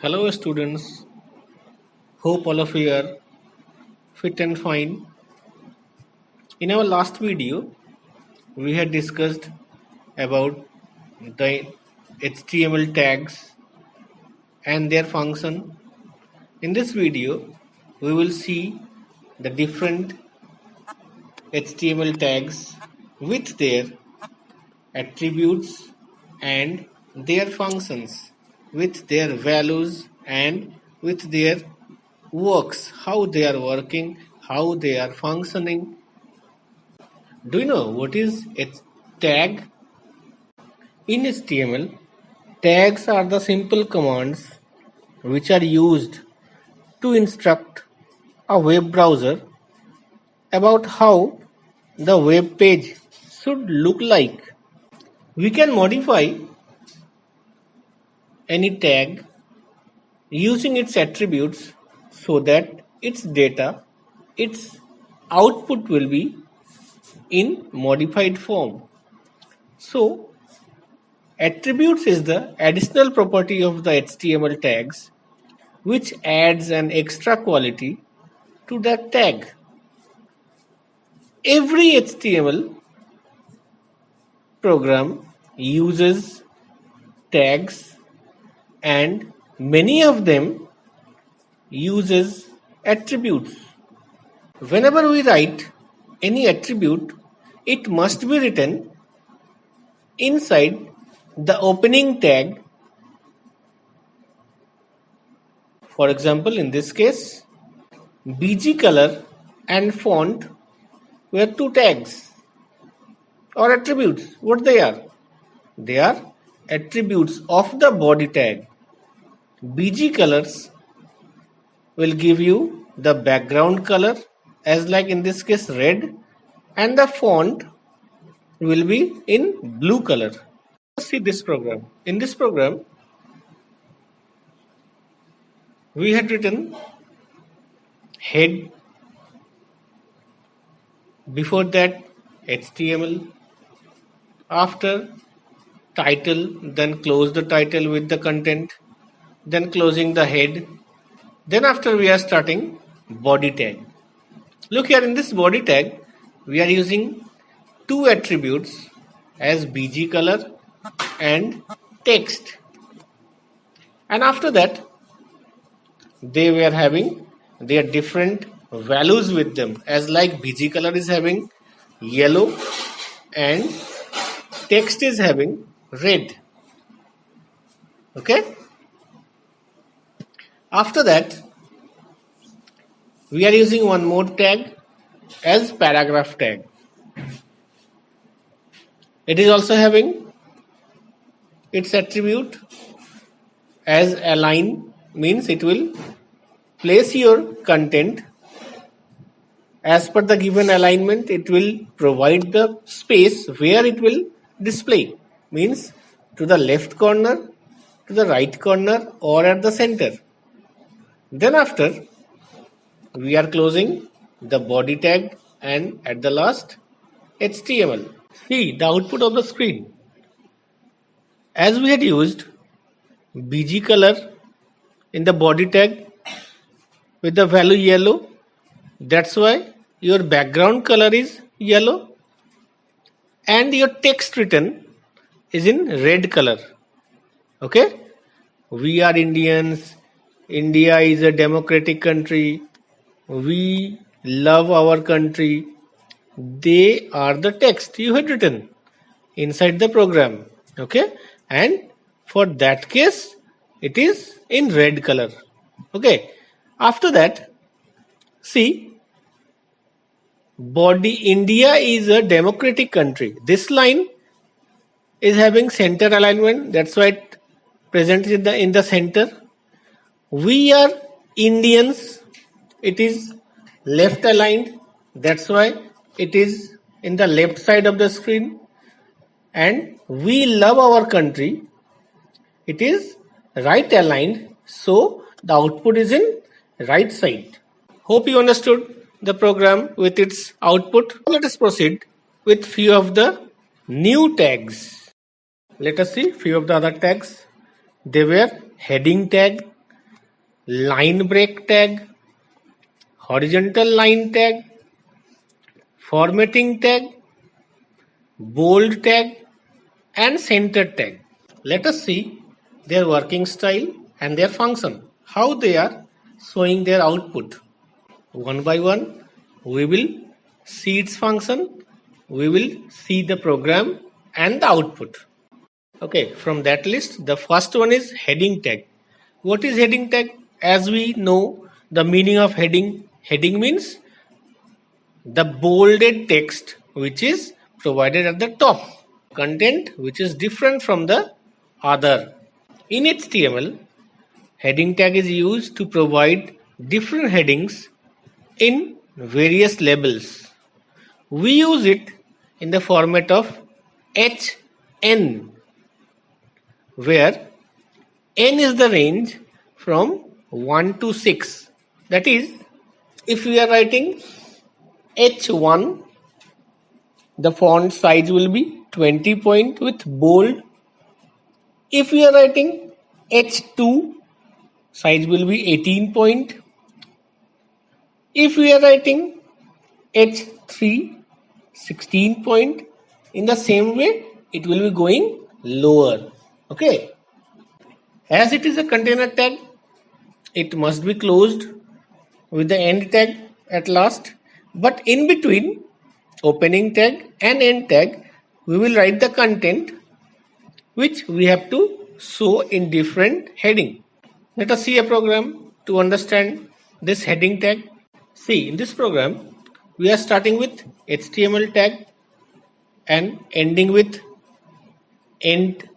Hello students, hope all of you are fit and fine. In our last video, we had discussed about the HTML tags and their function. In this video, we will see the different HTML tags with their attributes and their functions, with their values and with their works, how they are working, how they are functioning. Do you know what is a tag? In HTML, tags are the simple commands which are used to instruct a web browser about how the web page should look like. We can modify any tag using its attributes so that its data, its output will be in modified form. So, attributes is the additional property of the HTML tags which adds an extra quality to that tag. Every HTML program uses tags and many of them uses attributes. Whenever we write any attribute, it must be written inside the opening tag. For example, in this case, BG color and font were two tags or attributes. What they are? They are attributes of the body tag. BG colors will give you the background color, as like in this case red, and the font will be in blue color. Let's see this program. In this program, we had written head, before that HTML, after title, then close the title with the content, then closing the head, then after we are starting body tag. Look here, in this body tag we are using two attributes as BG color and text, and after that they were having their different values with them, as like BG color is having yellow and text is having red. Okay, after that we are using one more tag as paragraph tag. It is also having its attribute as align, means it will place your content as per the given alignment. It will provide the space where it will display, means to the left corner, to the right corner, or at the center. Then after we are closing the body tag and at the last HTML. See the output of the screen. As we had used BG color in the body tag with the value yellow, that's why your background color is yellow and your text written is in red color. Okay, we are Indians, India is a democratic country, we love our country. They are the text you had written inside the program. Okay, and for that case it is in red color. Okay, after that, see, body, India is a democratic country. This line is having center alignment, that's why it presents in the center. We are Indians, it is left aligned, that's why it is in the left side of the screen. And we love our country, it is right aligned, so the output is in right side. Hope you understood the program with its output. Let us proceed with few of the new tags. Let us see few of the other tags. They were heading tag, line break tag, horizontal line tag, formatting tag, bold tag, and center tag. Let us see their working style and their function, how they are showing their output. One by one, we will see its function, we will see the program and the output. Okay, from that list, the first one is heading tag. What is heading tag? As we know the meaning of heading, heading means the bolded text which is provided at the top, content which is different from the other. In HTML, heading tag is used to provide different headings in various labels. We use it in the format of HN, where N is the range from 1 to 6. That is, if we are writing H1, the font size will be 20 point with bold. If we are writing H2, size will be 18 point. If we are writing H3, 16 point. In the same way, it will be going lower. Okay. As it is a container tag, it must be closed with the end tag at last. But in between opening tag and end tag, we will write the content which we have to show in different heading. Let us see a program to understand this heading tag. See, in this program, we are starting with HTML tag and ending with end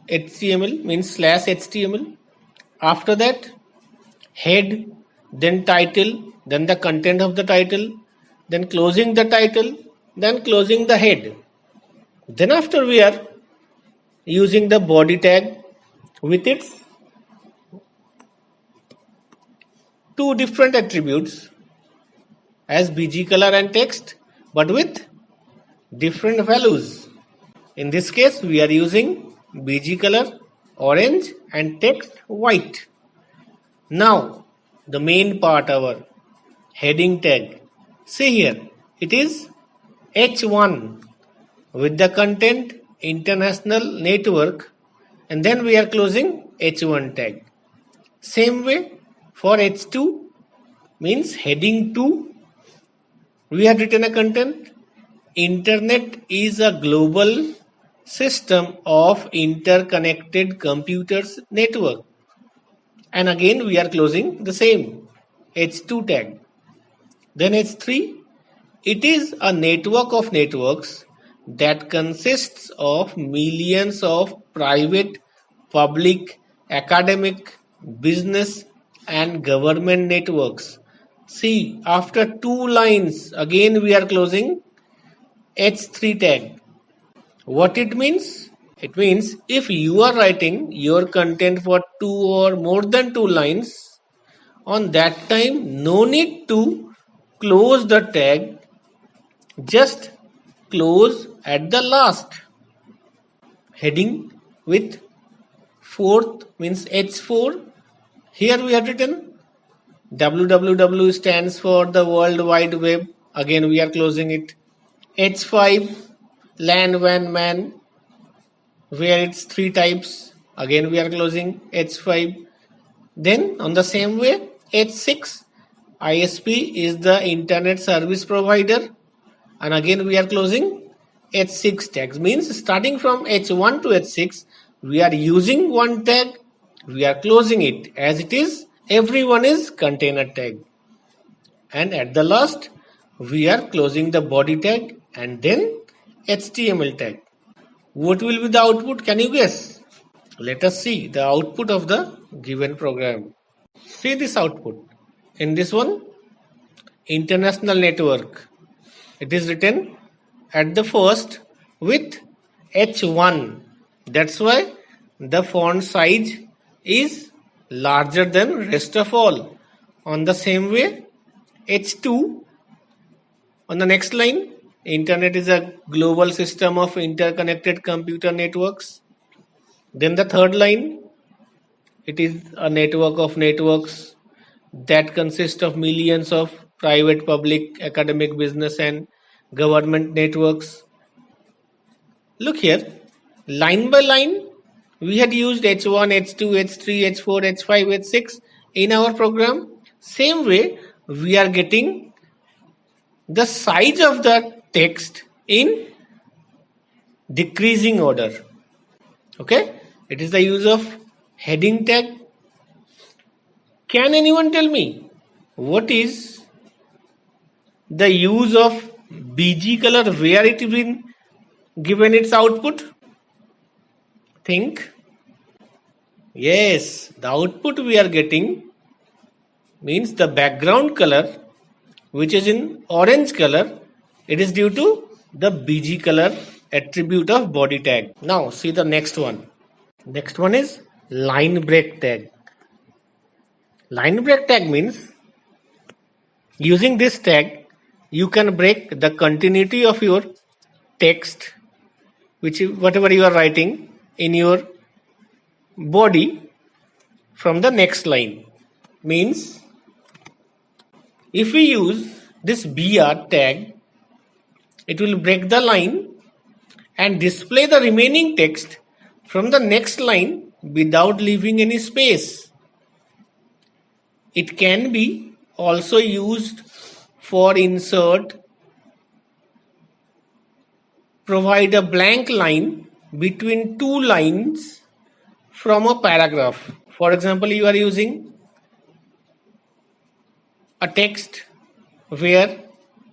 HTML, means /HTML. After that, head, then title, then the content of the title, then closing the title, then closing the head. Then after we are using the body tag with its two different attributes as BG color and text, but with different values. In this case, we are using BG color orange and text white. Now, the main part, our heading tag. See here, it is H1 with the content international network, and then we are closing H1 tag. Same way for H2, means heading 2, we have written a content. Internet is a global system of interconnected computers network. And again we are closing the same H2 tag. Then H3, it is a network of networks that consists of millions of private, public, academic, business and government networks. See, after 2 lines, again we are closing H3 tag. What it means? It means if you are writing your content for 2 or more than 2 lines, on that time no need to close the tag, just close at the last. Heading with 4th means H4. Here we have written www stands for the World Wide Web. Again we are closing it. H5 LAN WAN MAN, where it's 3 types. Again we are closing H5. Then on the same way, H6 ISP is the internet service provider, and again we are closing H6 tags. Means starting from H1 to H6 we are using one tag, we are closing it as it is. Everyone is container tag, and at the last we are closing the body tag and then HTML tag. What will be the output? Can you guess? Let us see the output of the given program. See this output. In this one, international network. It is written at the first with H1. That's why the font size is larger than rest of all. On the same way, H2 on the next line, internet is a global system of interconnected computer networks. Then the third line, it is a network of networks that consist of millions of private, public, academic, business and government networks. Look here, line by line, we had used H1, H2, H3, H4, H5, H6 in our program. Same way, we are getting the size of the text in decreasing order. Okay, it is the use of heading tag. Can anyone tell me what is the use of BG color where it been given its output? Think. Yes, the output we are getting means the background color which is in orange color, it is due to the BG color attribute of body tag. Now see the next one. Next one is line break tag. Line break tag means using this tag you can break the continuity of your text, which whatever you are writing in your body from the next line. Means if we use this BR tag, it will break the line and display the remaining text from the next line without leaving any space. It can be also used for insert, provide a blank line between two lines from a paragraph. For example, you are using a text where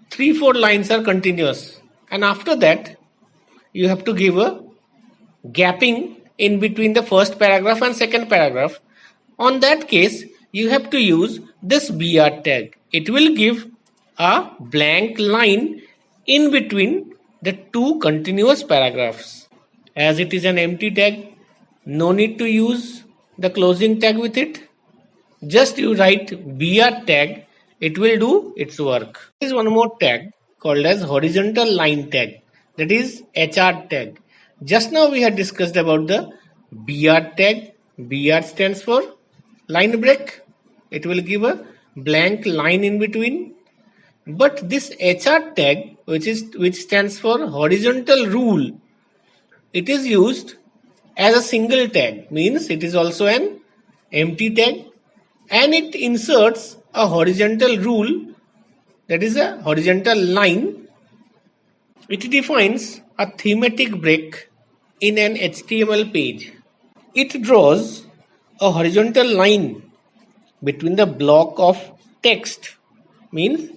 3-4 lines are continuous, and after that you have to give a gapping in between the first paragraph and second paragraph. On that case, you have to use this BR tag. It will give a blank line in between the two continuous paragraphs. As it is an empty tag, no need to use the closing tag with it. Just you write BR tag, it will do its work. There is one more tag called as horizontal line tag, that is HR tag. Just now we had discussed about the BR tag. BR stands for line break. It will give a blank line in between. But this HR tag, which stands for horizontal rule, it is used as a single tag, means it is also an empty tag, and it inserts a horizontal rule, that is a horizontal line. It defines a thematic break in an HTML page. It draws a horizontal line between the block of text, means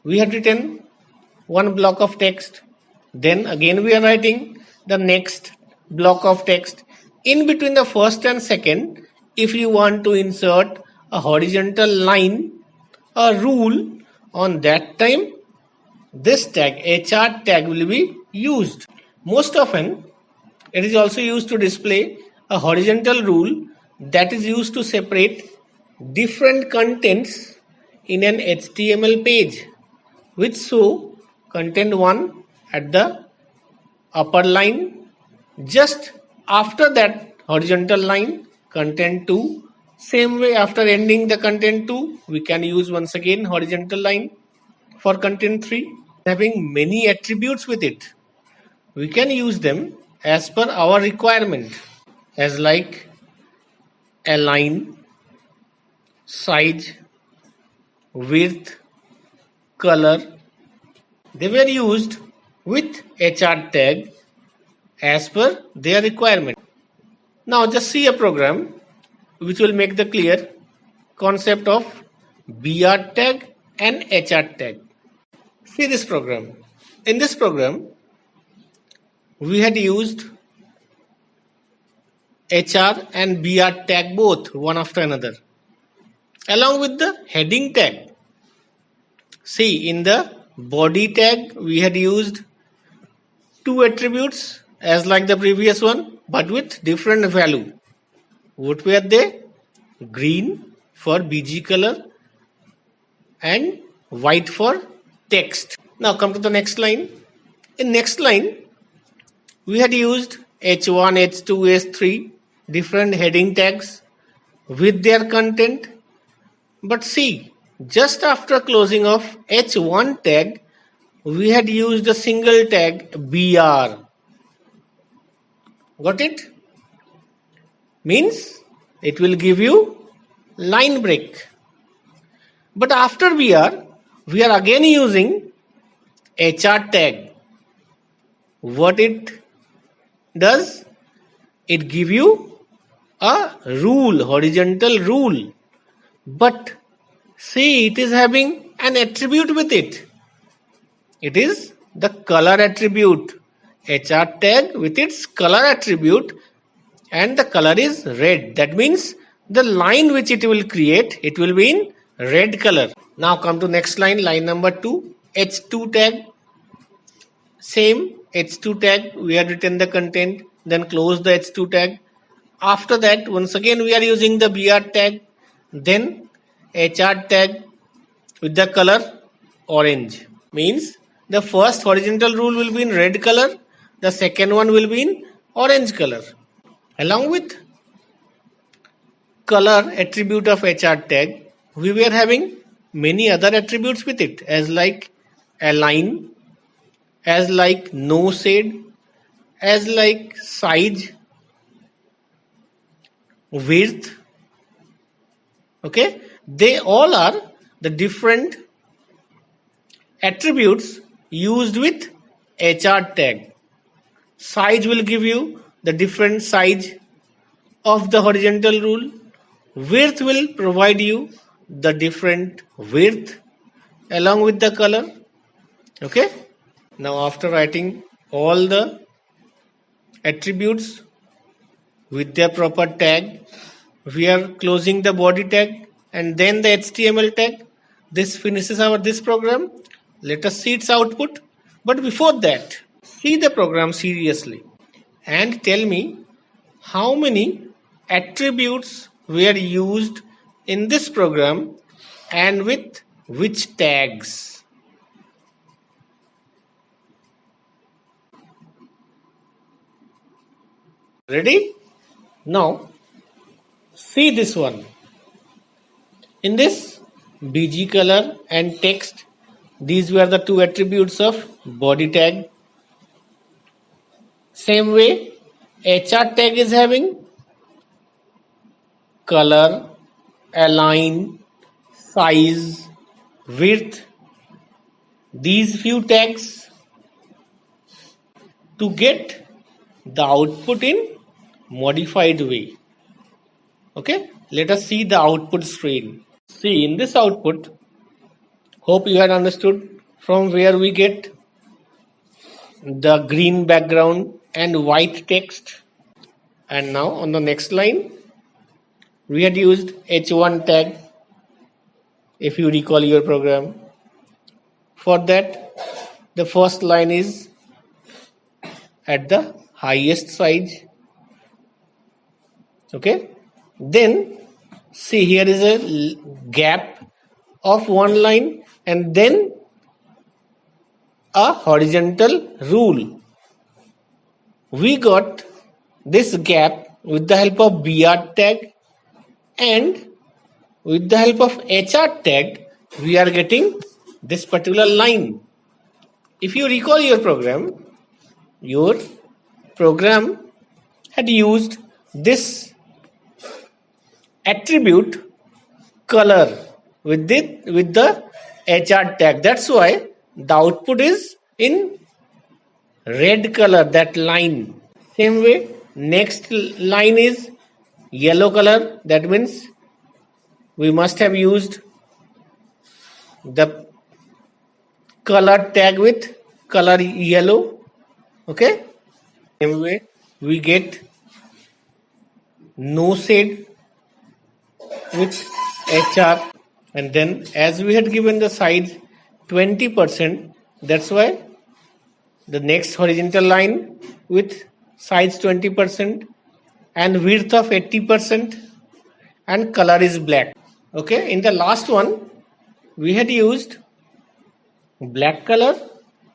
we have written one block of text, then again we are writing the next block of text. In between the first and second, if you want to insert a horizontal line, a rule, on that time this tag HR tag will be used. Most often it is also used to display a horizontal rule that is used to separate different contents in an HTML page, which show content 1 at the upper line, just after that horizontal line content 2. Same way, after ending the content 2, we can use once again horizontal line for content 3. Having many attributes with it, we can use them as per our requirement, as like align, size, width, color. They were used with HR tag as per their requirement. Now just see a program which will make the clear concept of BR tag and HR tag. See this program. In this program, we had used HR and BR tag both, one after another, along with the heading tag. See, in the body tag, we had used two attributes as like the previous one, but with different value. What were they? Green for BG color and white for text. Now come to the next line. In next line, we had used H1, H2, H3, different heading tags with their content. But see, just after closing of H1 tag, we had used a single tag BR. Got it? Means it will give you line break. But after BR, we are again using HR tag. What it does? It give you a rule, horizontal rule. But see, it is having an attribute with it. It is the color attribute. HR tag with its color attribute, and the color is red. That means the line which it will create, it will be in red color. Now come to next line, line number 2, H2 tag. Same H2 tag, we have written the content, then close the H2 tag. After that, once again we are using the BR tag, then HR tag with the color orange. Means the first horizontal rule will be in red color, the second one will be in orange color. Along with color attribute of HR tag, we were having many other attributes with it, as like align, as like no shade, as like size, width. Okay, they all are the different attributes used with HR tag. Size will give you the different size of the horizontal rule. Width will provide you the different width along with the color. Okay. Now after writing all the attributes with their proper tag, we are closing the body tag and then the HTML tag. This finishes this program. Let us see its output. But before that, see the program seriously and tell me how many attributes were used in this program and with which tags. Ready? Now see this one. In this BG color and text, these were the two attributes of body tag. Same way, HR tag is having color, align, size, width, these few tags to get the output in modified way. Okay, let us see the output screen. See, in this output, hope you had understood from where we get the green background and white text. And now on the next line, we had used H1 tag, if you recall your program. For that, the first line is at the highest size. Okay, then see, here is a gap of one line and then a horizontal rule. We got this gap with the help of BR tag, and with the help of HR tag we are getting this particular line. If you recall your program had used this attribute color with the HR tag. That's why the output is in red color, that line. Same way, next line is yellow color. That means we must have used the color tag with color yellow. Okay. Same way, we get no shade with HR, and then as we had given the size 20%, that's why the next horizontal line with size 20% and width of 80% and color is black. Okay, in the last one we had used black color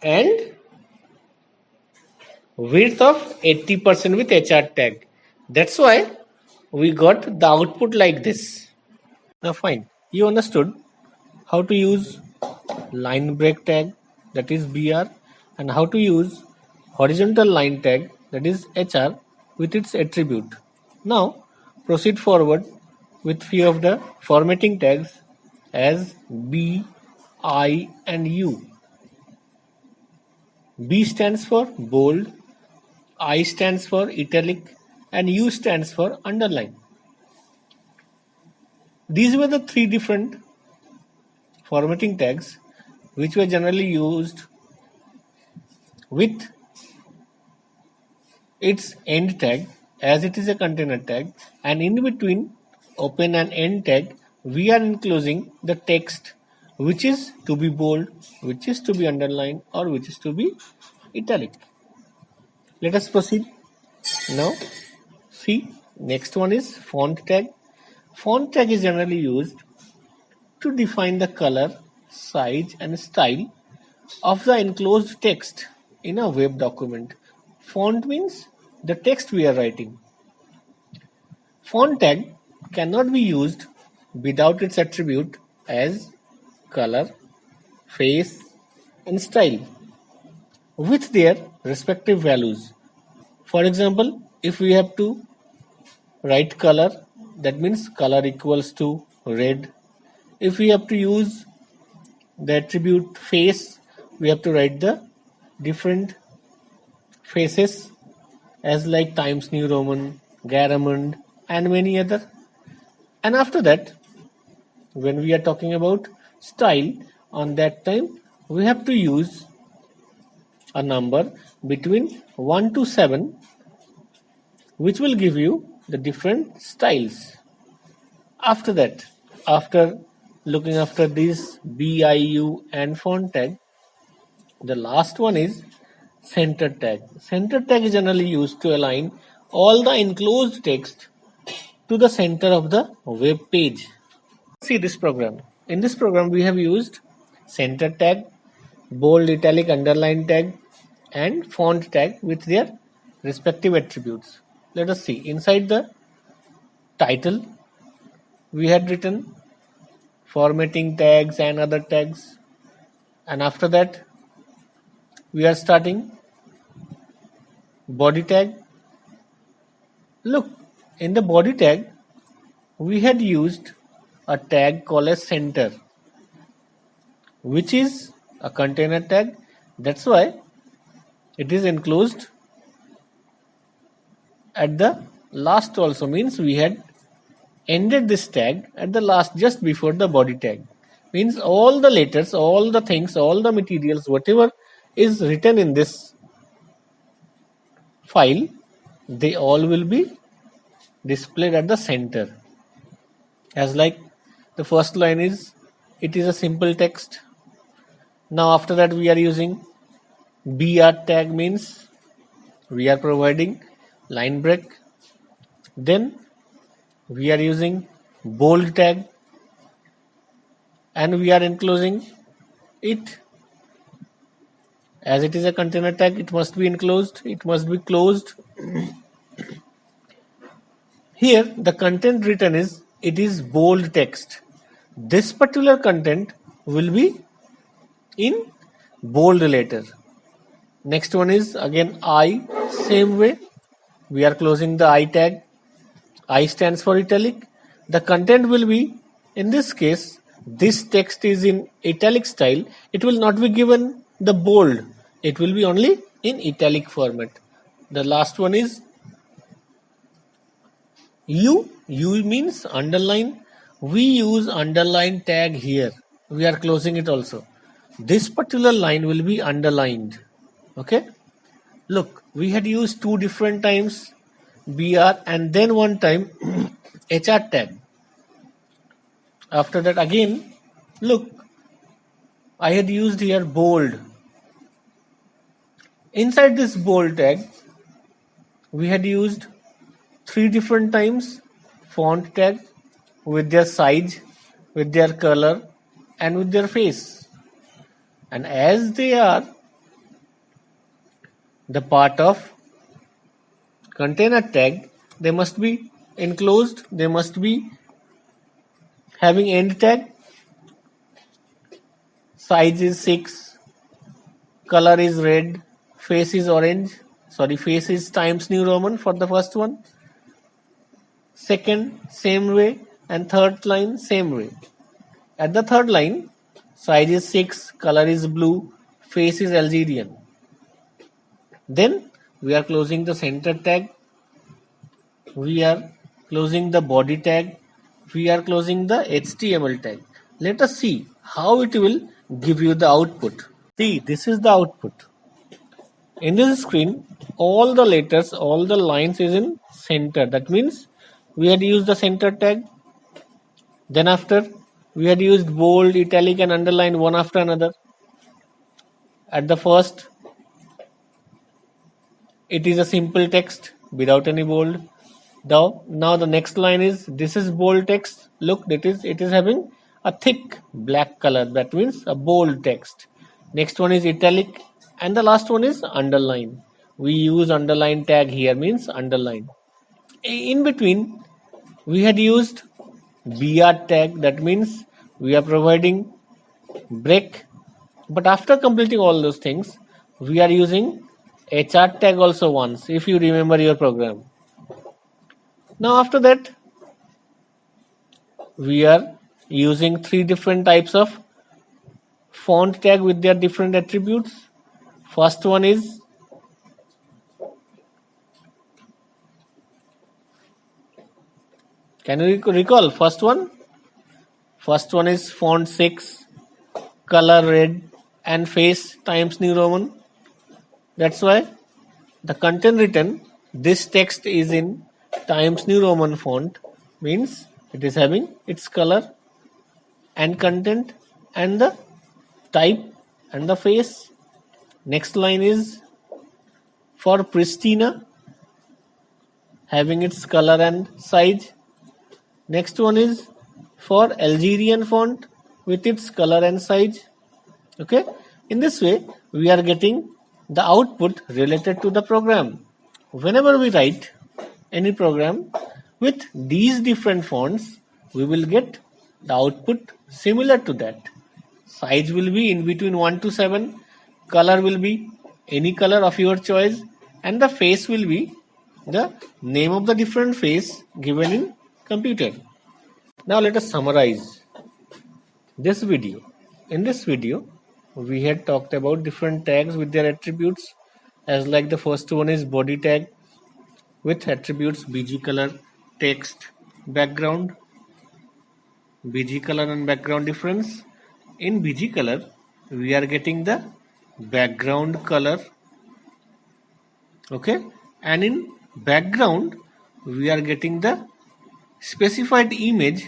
and width of 80% with HR tag. That's why we got the output like this. Now fine. you understood how to use line break tag, that is BR, and how to use horizontal line tag, that is HR, with its attribute. Now proceed forward with few of the formatting tags as B, I and U. B stands for bold, I stands for italic and U stands for underline. These were the three different formatting tags which were generally used with its end tag, as it is a container tag, and in between open and end tag we are enclosing the text which is to be bold, which is to be underlined, or which is to be italic. Let us proceed now. See, next one is font tag. Font tag is generally used to define the color, size and style of the enclosed text in a web document. Font means the text we are writing. Font tag cannot be used without its attribute as color, face and style with their respective values. For example, if we have to write color, that means color equals to red. If we have to use the attribute face, we have to write the different faces as like Times New Roman, Garamond and many other. And after that, when we are talking about style, on that time we have to use a number between 1 to 7 which will give you the different styles. After that, after looking after this BIU and font tag, the last one is center tag. Center tag is generally used to align all the enclosed text to the center of the web page. See this program. In this program we have used center tag, bold, italic, underline tag and font tag with their respective attributes. Let us see. Inside the title we had written formatting tags and other tags, and after that we are starting body tag. Look, in the body tag we had used a tag called as center, which is a container tag. That's why it is enclosed at the last also, means we had ended this tag at the last just before the body tag. Means all the letters, all the things, all the materials, whatever is written in this file, they all will be displayed at the center. As like the first line is, it is a simple text. Now after that we are using BR tag, means we are providing line break. Then we are using bold tag and we are enclosing it. As it is a container tag, it must be enclosed, it must be closed. Here the content written is, it is bold text. This particular content will be in bold letter. Next one is again I, same way we are closing the I tag. I stands for italic. The content will be, in this case, this text is in italic style. It will not be given the bold. It will be only in italic format. The last one is U. U means underline. We use underline tag here. We are closing it also. This particular line will be underlined. Okay. Look, we had used two different times BR and then one time HR tag. After that again, look, I had used here bold. Inside this bold tag, we had used three different times font tag with their size, with their color and with their face. And as they are the part of container tag, they must be enclosed, they must be having end tag, size is 6, color is red, face is orange, face is Times New Roman for the first one, second same way, and third line same way. At the third line, size is 6, color is blue, face is Algerian. Then we are closing the center tag, we are closing the body tag, we are closing the HTML tag. Let us see how it will give you the output. See, this is the output. In this screen, all the letters, all the lines is in center. That means we had used the center tag. Then after, we had used bold, italic and underline one after another. At the first, it is a simple text without any bold. Now the next line is, this is bold text. Look, it is having a thick black color. That means a bold text. Next one is italic, and the last one is underline. We use underline tag here, means underline. In between, we had used BR tag. That means we are providing break. But after completing all those things, we are using HR tag also once, if you remember your program. Now after that, we are using 3 different types of font tag with their different attributes. First one is can you recall first one? First one is font 6, color red, and face Times New Roman. That's why the content written, this text is in Times New Roman font, means it is having its color and content and the type and the face. Next line is for Pristina, having its color and size. Next one is for Algerian font with its color and size. Okay, in this way we are getting the output related to the program. Whenever we write any program with these different fonts, we will get the output similar to that. Size will be in between 1 to 7, color will be any color of your choice, and the face will be the name of the different face given in computer. Now let us summarize this video. In this video, we had talked about different tags with their attributes, as like the first one is body tag with attributes BG color, text, background. BG color and background difference. In BG color, we are getting the background color. Okay, and in background, we are getting the specified image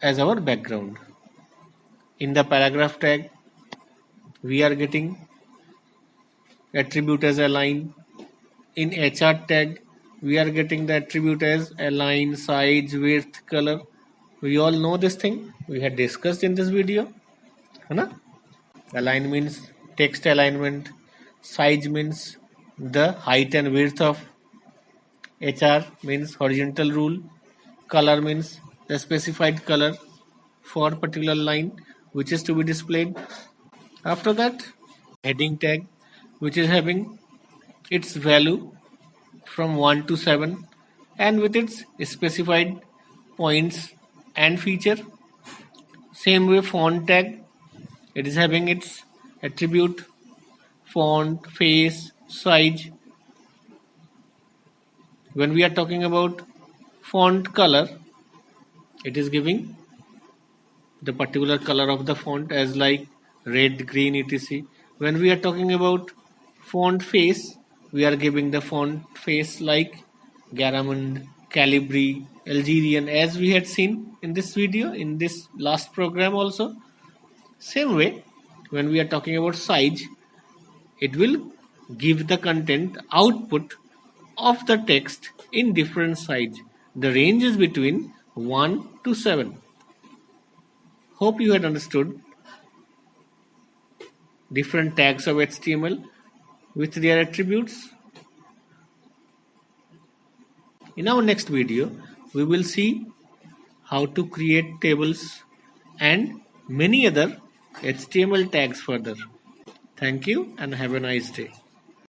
as our background. In the paragraph tag, we are getting attribute as align. In HR tag, we are getting the attribute as align, size, width, color. We all know this thing. We had discussed in this video. Align means text alignment. Size means the height and width of HR means horizontal rule. Color means the specified color for particular line which is to be displayed. After that, heading tag, which is having its value from 1 to 7 and with its specified points and feature. Same way font tag, it is having its attribute font, face, size. When we are talking about font color, it is giving the particular color of the font as like red, green, etc. When we are talking about font face, we are giving the font face like Garamond, Calibri, Algerian, as we had seen in this video, in this last program also. Same way, when we are talking about size, it will give the content output of the text in different size. The range is between 1 to 7. Hope you had understood different tags of HTML with their attributes. In our next video, we will see how to create tables, and many other HTML tags further. Thank you and have a nice day.